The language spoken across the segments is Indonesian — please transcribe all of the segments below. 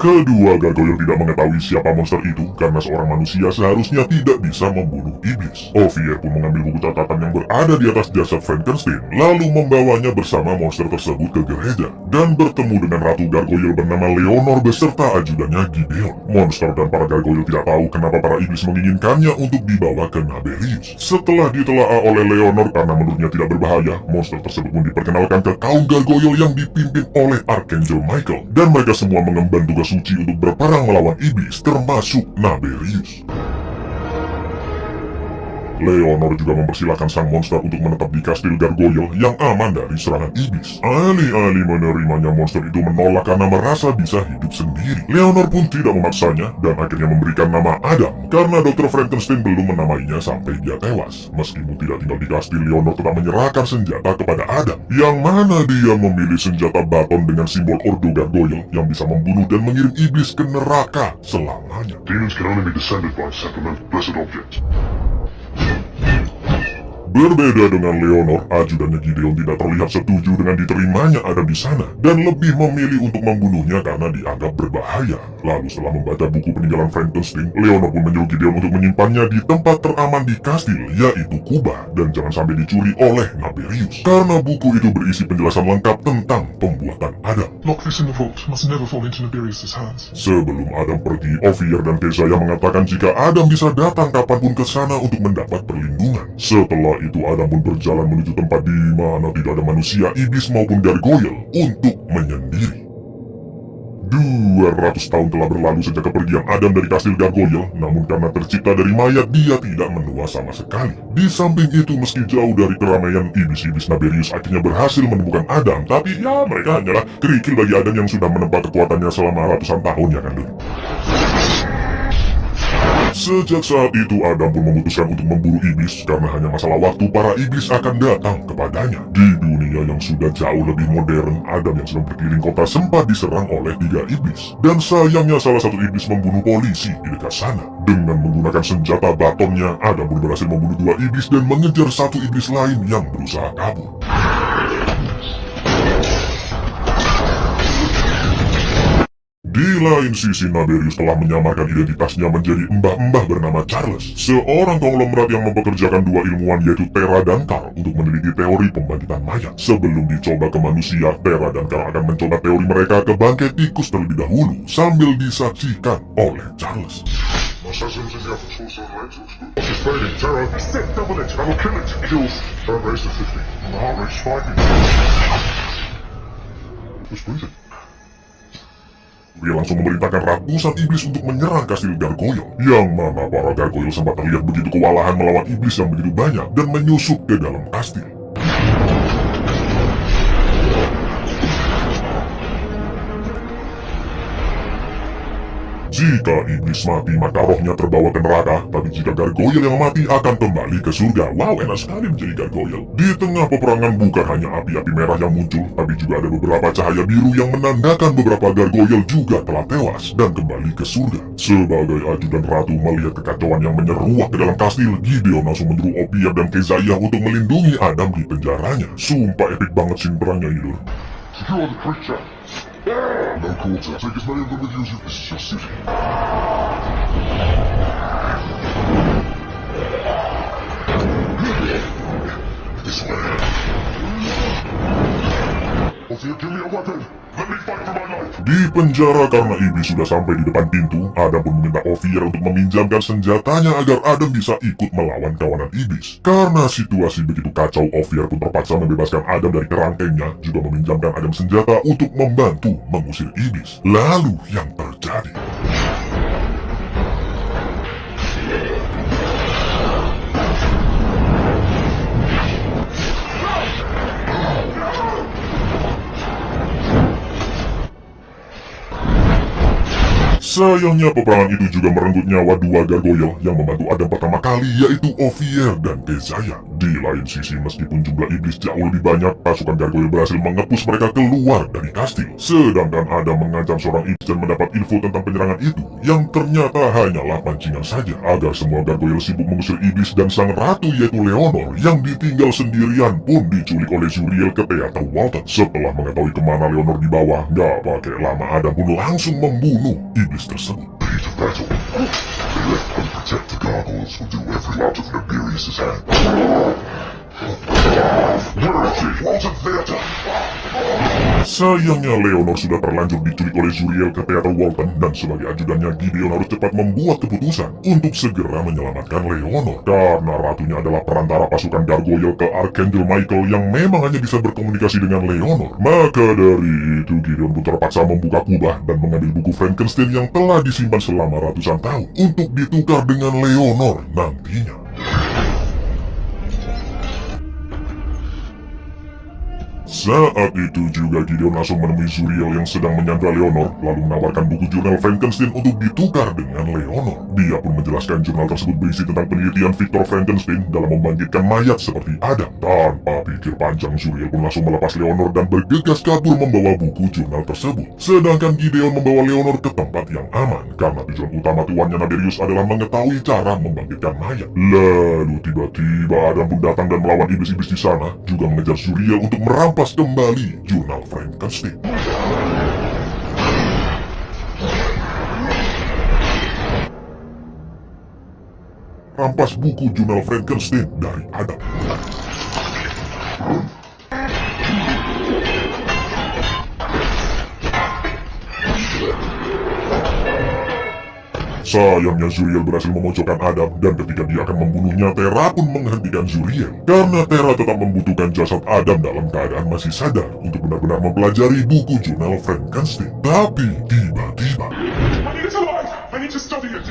Kedua gargoyle tidak mengetahui siapa monster itu karena seorang manusia seharusnya tidak bisa membunuh iblis. Ovier pun mengambil buku catatan yang berada di atas jasad Frankenstein, lalu membawanya bersama monster tersebut ke gereja dan bertemu dengan Ratu Gargoyle bernama Leonor beserta ajudannya Gideon. Monster dan para gargoyle tidak tahu kenapa para iblis menginginkannya untuk dibawa ke Naberius. Setelah ditelaah oleh Leonor karena menurutnya tidak berbahaya, monster tersebut pun diperkenalkan ke kaum gargoyle yang dipimpin oleh Archangel Michael, dan mereka semua mengemban tugas suci untuk berperang melawan iblis, termasuk Naberius. Leonor juga mempersilahkan sang monster untuk menetap di kastil gargoyle yang aman dari serangan iblis. Alih-alih menerimanya, monster itu menolak karena merasa bisa hidup sendiri. Leonor pun tidak memaksanya dan akhirnya memberikan nama Adam karena Dr. Frankenstein belum menamainya sampai dia tewas. Meskipun tidak tinggal di kastil, Leonor tetap menyerahkan senjata kepada Adam, yang mana dia memilih senjata baton dengan simbol Ordo Gargoyle yang bisa membunuh dan mengirim iblis ke neraka selamanya. Demons can only be descended by sacramental blessed objects. Berbeda dengan Leonor, ajudannya Gideon tidak terlihat setuju dengan diterimanya Adam di sana dan lebih memilih untuk membunuhnya karena dianggap berbahaya. Lalu setelah membaca buku peninggalan Frankenstein, Leonor pun menyuruh Gideon untuk menyimpannya di tempat teraman di kastil, yaitu kubah, dan jangan sampai dicuri oleh Naberius karena buku itu berisi penjelasan lengkap tentang pembuatan Adam. Lock this in the vault. Must never fall into Naberius' hands. Sebelum Adam pergi, Ovier dan Kezaya mengatakan jika Adam bisa datang kapanpun ke sana untuk mendapat perlindungan. Setelah itu Adam pun berjalan menuju tempat di mana tidak ada manusia, iblis maupun gargoyle untuk menyendiri. 200 tahun telah berlalu sejak kepergian Adam dari kastil gargoyle, namun karena tercipta dari mayat, dia tidak menua sama sekali. Di samping itu, meski jauh dari keramaian, iblis-iblis Naberius akhirnya berhasil menemukan Adam, tapi ya mereka hanyalah kerikil bagi Adam yang sudah menempa kekuatannya selama ratusan tahun, ya kan dulu. Sejak saat itu Adam pun memutuskan untuk memburu iblis karena hanya masalah waktu para iblis akan datang kepadanya. Di dunia yang sudah jauh lebih modern, Adam yang sedang berkeliling kota sempat diserang oleh 3 iblis. Dan sayangnya salah satu iblis membunuh polisi di dekat sana. Dengan menggunakan senjata batonnya, Adam pun berhasil membunuh 2 iblis dan mengejar satu iblis lain yang berusaha kabur. Di lain sisi, Naberius telah menyamarkan identitasnya menjadi mbah-mbah bernama Charles, seorang konglomerat yang mempekerjakan 2 ilmuwan yaitu Terra dan Carl untuk meneliti teori pembangkitan mayat. Sebelum dicoba ke manusia, Terra dan Carl akan mencoba teori mereka ke bangkai tikus terlebih dahulu sambil disaksikan oleh Charles. Assassins in the upper source on legs looks good. She's fading. Terror. I said double it. I will kill it. Kills. Heart race to 50. My heart rate spiking. Who's breathing? Dia langsung memerintahkan ratusan iblis untuk menyerang kastil gargoyle, yang mana para gargoyle sempat terlihat begitu kewalahan melawan iblis yang begitu banyak dan menyusup ke dalam kastil. Jika iblis mati, maka rohnya terbawa ke neraka, tapi jika gargoyle yang mati akan kembali ke surga. Wow, enak sekali menjadi gargoyle. Di tengah peperangan bukan hanya api-api merah yang muncul, tapi juga ada beberapa cahaya biru yang menandakan beberapa gargoyle juga telah tewas dan kembali ke surga. Sebagai ajudan ratu melihat kekacauan yang menyeruak ke dalam kastil, Gideon langsung menyuruh Ovier dan Kezaya untuk melindungi Adam di penjaranya. Sumpah epic banget scene perangnya ini, lur. Secure the creature. No quarter. Take as many of them with you as you. This is your city. This way. Ovier, give me a weapon. Let me fight for my life. Di penjara karena iblis sudah sampai di depan pintu, Adam pun meminta Ovier untuk meminjamkan senjatanya agar Adam bisa ikut melawan kawanan iblis. Karena situasi begitu kacau, Ovier pun terpaksa membebaskan Adam dari kerangkengnya, juga meminjamkan Adam senjata untuk membantu mengusir iblis. Lalu yang terjadi, sayangnya peperangan itu juga merenggut nyawa 2 gargoyle yang membantu Adam pertama kali, yaitu Ovier dan Kezaya. Di lain sisi, meskipun jumlah iblis jauh lebih banyak, pasukan gargoyle berhasil mengepus mereka keluar dari kastil. Sedangkan Adam mengancam seorang iblis dan mendapat info tentang penyerangan itu, yang ternyata hanyalah pancingan saja, agar semua gargoyle sibuk mengusir iblis dan sang ratu yaitu Leonor, yang ditinggal sendirian pun diculik oleh Zuriel ke teater Walton. Setelah mengetahui kemana Leonor dibawa, gak pakai lama Adam pun langsung membunuh iblis tersebut. Battle. They left unprotected gargoyles will do every out of Nibirius' hand. Where is he? Walton Theater! Sayangnya Leonor sudah terlanjur diculik oleh Zuriel ke teater Walton, dan sebagai ajudannya Gideon harus cepat membuat keputusan untuk segera menyelamatkan Leonor. Karena ratunya adalah perantara pasukan gargoyle ke Archangel Michael yang memang hanya bisa berkomunikasi dengan Leonor. Maka dari itu Gideon pun terpaksa membuka kubah dan mengambil buku Frankenstein yang telah disimpan selama ratusan tahun untuk ditukar dengan Leonor nantinya. Saat itu juga Gideon langsung menemui Zuriel yang sedang menyandra Leonor, lalu menawarkan buku jurnal Frankenstein untuk ditukar dengan Leonor. Dia pun menjelaskan jurnal tersebut berisi tentang penelitian Victor Frankenstein dalam membangkitkan mayat seperti Adam. Tanpa pikir panjang, Zuriel pun langsung melepas Leonor dan bergegas kabur membawa buku jurnal tersebut. Sedangkan Gideon membawa Leonor ke tempat yang aman, karena tujuan utama tuannya Naberius adalah mengetahui cara membangkitkan mayat. Lalu tiba-tiba Adam pun datang dan melawan iblis-iblis di sana, juga mengejar Zuriel untuk merampas kembali jurnal Frankenstein. Rampas buku jurnal Frankenstein dari Adam. Sayangnya Zuriel berhasil memojokkan Adam, dan ketika dia akan membunuhnya, Terra pun menghentikan Zuriel. Karena Terra tetap membutuhkan jasad Adam dalam keadaan masih sadar untuk benar-benar mempelajari buku jurnal Frankenstein. Tapi tiba-tiba I need it alive! I need to study it!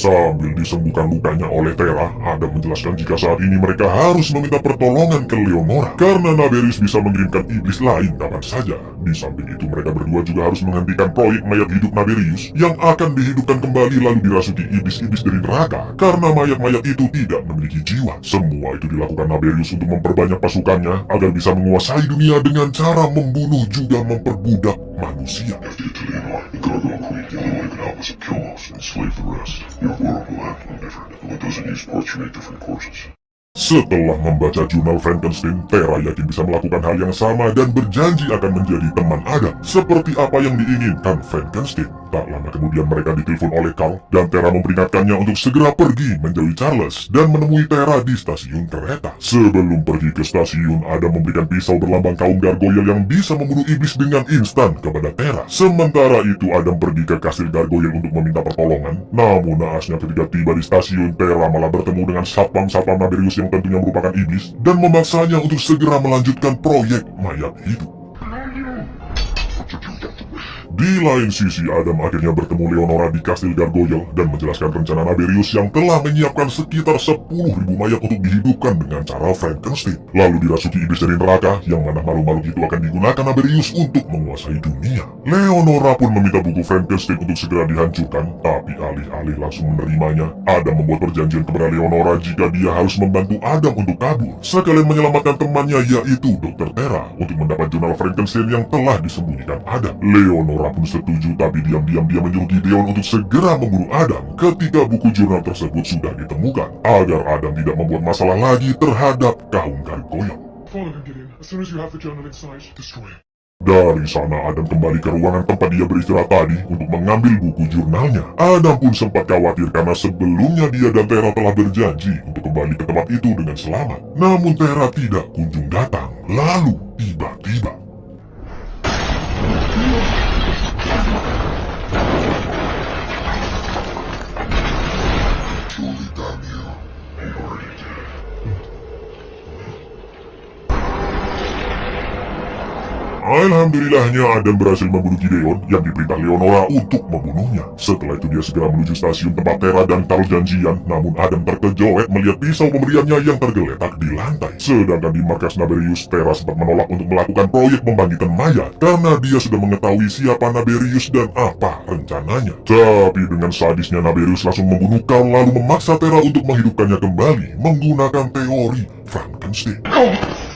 sambil disembuhkan lukanya oleh Terra, Adam menjelaskan jika saat ini mereka harus meminta pertolongan ke Leonora karena Naberius bisa mengirimkan iblis lain kapan saja. Di samping itu mereka berdua juga harus menghentikan proyek mayat hidup Naberius yang akan dihidupkan kembali lalu dirasuki iblis-iblis dari neraka karena mayat-mayat itu tidak memiliki jiwa. Semua itu dilakukan Naberius untuk memperbanyak pasukannya agar bisa menguasai dunia dengan cara membunuh juga memperbudak manusia. After you to Leonor, the Gargoyle Queen, the only way can help us kill us and enslave the rest. Your world will end no different. Though it doesn't use parts from 8 different corpses. Setelah membaca jurnal Frankenstein, Terra yakin bisa melakukan hal yang sama dan berjanji akan menjadi teman Adam, seperti apa yang diinginkan Frankenstein. Tak lama kemudian mereka ditelepon oleh Carl, dan Terra memperingatkannya untuk segera pergi menjauhi Charles dan menemui Terra di stasiun kereta. Sebelum pergi ke stasiun, Adam memberikan pisau berlambang kaum gargoyle yang bisa membunuh iblis dengan instan kepada Terra. Sementara itu Adam pergi ke kastil gargoyle untuk meminta pertolongan. Namun naasnya ketika tiba di stasiun, Terra malah bertemu dengan satpam-satpam Naberius yang tentunya merupakan iblis dan memaksanya untuk segera melanjutkan proyek mayat hidup. Di lain sisi, Adam akhirnya bertemu Leonora di kastil gargoyle dan menjelaskan rencana Naberius yang telah menyiapkan sekitar 10.000 mayat untuk dihidupkan dengan cara Frankenstein, lalu dirasuki iblis dari neraka yang mana makhluk-makhluk itu akan digunakan Naberius untuk menguasai dunia. Leonora pun meminta buku Frankenstein untuk segera dihancurkan, tapi alih-alih langsung menerimanya, Adam membuat perjanjian kepada Leonora jika dia harus membantu Adam untuk kabur, sekalian menyelamatkan temannya yaitu Dr. Terra untuk mendapat jurnal Frankenstein yang telah disembunyikan Adam. Leonora pun setuju, tapi diam-diam dia menyuruh Gideon untuk segera membunuh Adam ketika buku jurnal tersebut sudah ditemukan, agar Adam tidak membuat masalah lagi terhadap kaum gargoyle. Follow him, Gideon. As soon as you have the journal inside, destroy it. Dari sana Adam kembali ke ruangan tempat dia beristirahat tadi untuk mengambil buku jurnalnya. Adam pun sempat khawatir karena sebelumnya dia dan Terra telah berjanji untuk kembali ke tempat itu dengan selamat. Namun Terra tidak kunjung datang. Lalu tiba-tiba Truly damn you. He already did. Alhamdulillahnya Adam berhasil membunuh Gideon yang diperintah Leonora untuk membunuhnya. Setelah itu dia segera menuju stasiun tempat Tera dan Carl janjian, namun Adam terkejut melihat pisau pemberiannya yang tergeletak di lantai. Sedangkan di markas Naberius, Tera sempat menolak untuk melakukan proyek membangkitkan mayat karena dia sudah mengetahui siapa Naberius dan apa rencananya. Tapi dengan sadisnya Naberius langsung membunuh Carl lalu memaksa Tera untuk menghidupkannya kembali menggunakan teori Frankenstein.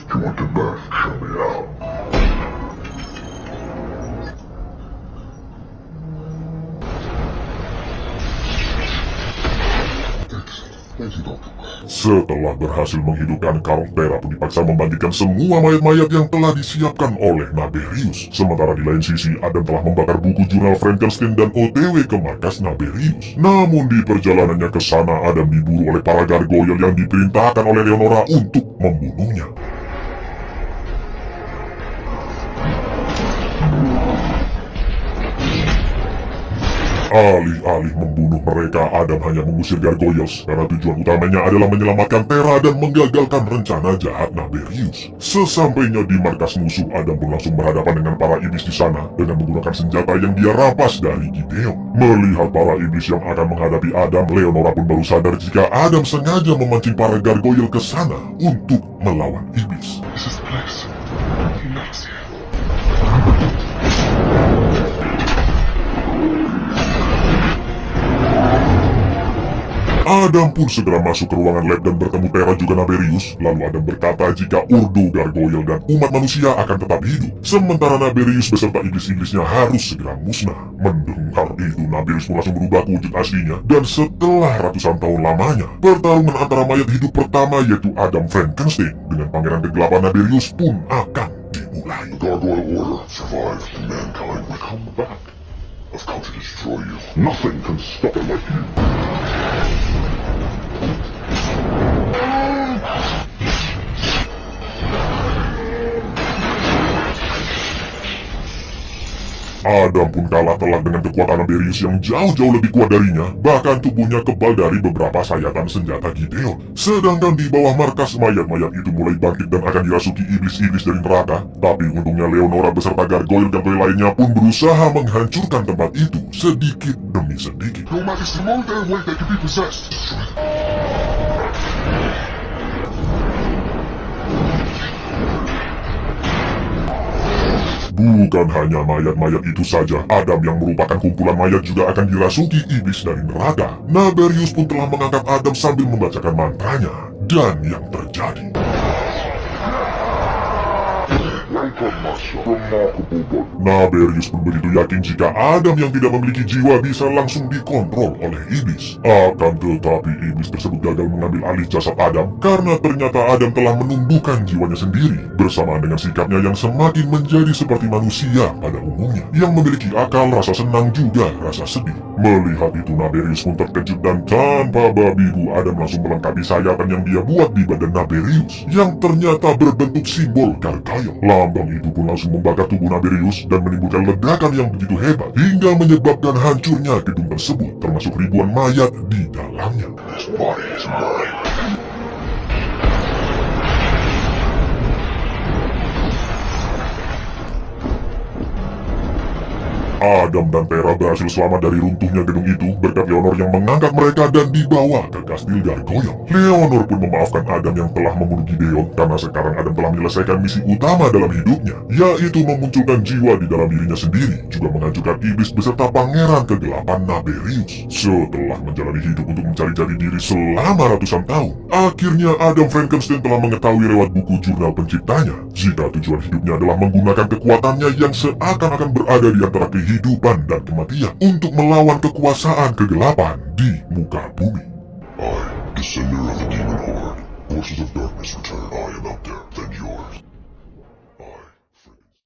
You want the best? Show me out. Thank you, Doctor. Setelah berhasil menghidupkan Carl, Tera pun dipaksa membangkitkan semua mayat-mayat yang telah disiapkan oleh Naberius. Sementara di lain sisi, Adam telah membakar buku jurnal Frankenstein dan OTW ke markas Naberius. Namun di perjalanannya ke sana, Adam diburu oleh para gargoyle yang diperintahkan oleh Leonora untuk membunuhnya. Alih-alih membunuh mereka, Adam hanya mengusir gargoyles karena tujuan utamanya adalah menyelamatkan Tera dan menggagalkan rencana jahat Naberius. Sesampainya di markas musuh, Adam pun langsung berhadapan dengan para iblis di sana dengan menggunakan senjata yang dia rampas dari Gideon. Melihat para iblis yang akan menghadapi Adam, Leonora pun baru sadar jika Adam sengaja memancing para gargoyle ke sana untuk melawan iblis. This is the place. He knows you. Adam pun segera masuk ke ruangan lab dan bertemu Tera juga Naberius. Lalu Adam berkata jika Ordo Gargoyle dan umat manusia akan tetap hidup, sementara Naberius beserta iblis-iblisnya harus segera musnah. Mendengar itu, Naberius pun langsung berubah ke wujud aslinya, dan setelah ratusan tahun lamanya, pertarungan antara mayat hidup pertama yaitu Adam Frankenstein dengan pangeran kegelapan Naberius pun akan dimulai. The Gargoyle Order survived, and mankind will come back. I've come to destroy you. Nothing can stop it like you. Adam pun kalah telak dengan kekuatan Naberius yang jauh-jauh lebih kuat darinya, bahkan tubuhnya kebal dari beberapa sayatan senjata Gideon. Sedangkan di bawah markas, mayat-mayat itu mulai bangkit dan akan dirasuki iblis-iblis dari neraka. Tapi untungnya Leonora beserta gargoyle-gargoyle lainnya pun berusaha menghancurkan tempat itu sedikit demi sedikit. No matter the more their weight, they can be possessed. Bukan hanya mayat-mayat itu saja, Adam yang merupakan kumpulan mayat juga akan dirasuki iblis dari neraka. Naberius pun telah mengangkat Adam sambil membacakan mantranya. Dan yang terjadi, Naberius pun begitu yakin jika Adam yang tidak memiliki jiwa bisa langsung dikontrol oleh iblis. Akan tetapi iblis tersebut gagal mengambil alih jasad Adam karena ternyata Adam telah menumbuhkan jiwanya sendiri bersamaan dengan sikapnya yang semakin menjadi seperti manusia pada umumnya, yang memiliki akal, rasa senang juga rasa sedih. Melihat itu, Naberius pun terkejut dan tanpa babi bu Adam langsung melengkapi sayatan yang dia buat di badan Naberius yang ternyata berbentuk simbol gargoyle. Lambang itu pun langsung membakar tubuh Naberius dan menimbulkan ledakan yang begitu hebat hingga menyebabkan hancurnya gedung tersebut termasuk ribuan mayat di dalamnya. This body is mine. Adam dan Tera berhasil selamat dari runtuhnya gedung itu berkat Leonor yang mengangkat mereka dan dibawa ke kastil Gargoyle. Leonor pun memaafkan Adam yang telah membunuh Gideon karena sekarang Adam telah menyelesaikan misi utama dalam hidupnya, yaitu memunculkan jiwa di dalam dirinya sendiri, juga menghancurkan iblis beserta pangeran kegelapan Naberius. Setelah menjalani hidup untuk mencari jati diri selama ratusan tahun, akhirnya Adam Frankenstein telah mengetahui lewat buku jurnal penciptanya jika tujuan hidupnya adalah menggunakan kekuatannya yang seakan-akan berada di antara kehidupan dan kematian untuk melawan kekuasaan kegelapan di muka bumi. I, descender of the demon horde, forces of darkness return. I am out there, then yours.